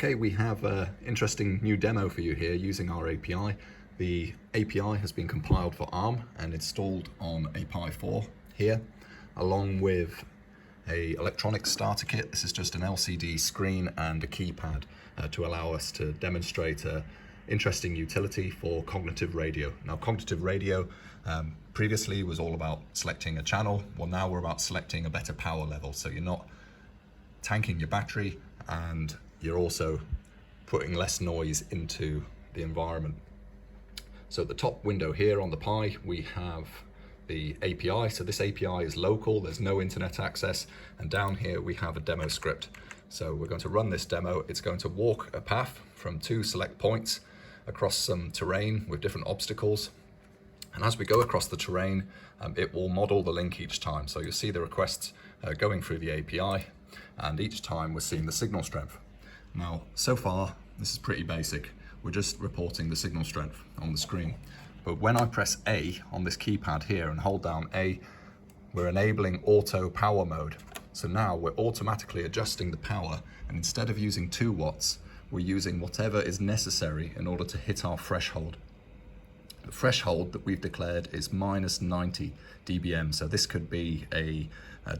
Okay, we have an interesting new demo for you here using our API. The API has been compiled for ARM and installed on a Pi 4 here, along with a electronic starter kit. This is just an LCD screen and a keypad to allow us to demonstrate an interesting utility for cognitive radio. Now, cognitive radio previously was all about selecting a channel. Well, now we're about selecting a better power level. So you're not tanking your battery and you're also putting less noise into the environment. So at the top window here on the Pi, we have the API. So this API is local, there's no internet access. And down here we have a demo script. So we're going to run this demo. It's going to walk a path from 2 select points across some terrain with different obstacles. And as we go across the terrain, it will model the link each time. So you'll see the requests going through the API, and each time we're seeing the signal strength. Now, so far, this is pretty basic. We're just reporting the signal strength on the screen. But when I press A on this keypad here and hold down A, we're enabling auto power mode. So now we're automatically adjusting the power, and instead of using 2 watts, we're using whatever is necessary in order to hit our threshold. The threshold that we've declared is minus 90 dBm. So this could be a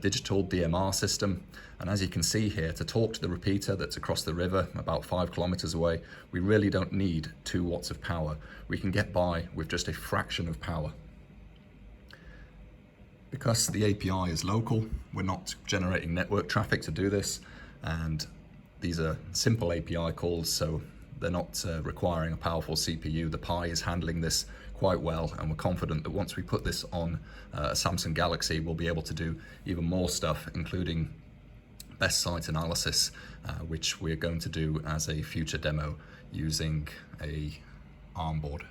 digital DMR system. And as you can see here, to talk to the repeater that's across the river about 5 kilometers away, we really don't need 2 watts of power. We can get by with just a fraction of power. Because the API is local, we're not generating network traffic to do this. And these are simple API calls, so they're not requiring a powerful CPU. The Pi is handling this quite well, and we're confident that once we put this on a Samsung Galaxy, we'll be able to do even more stuff, including best site analysis, which we're going to do as a future demo using a ARM board.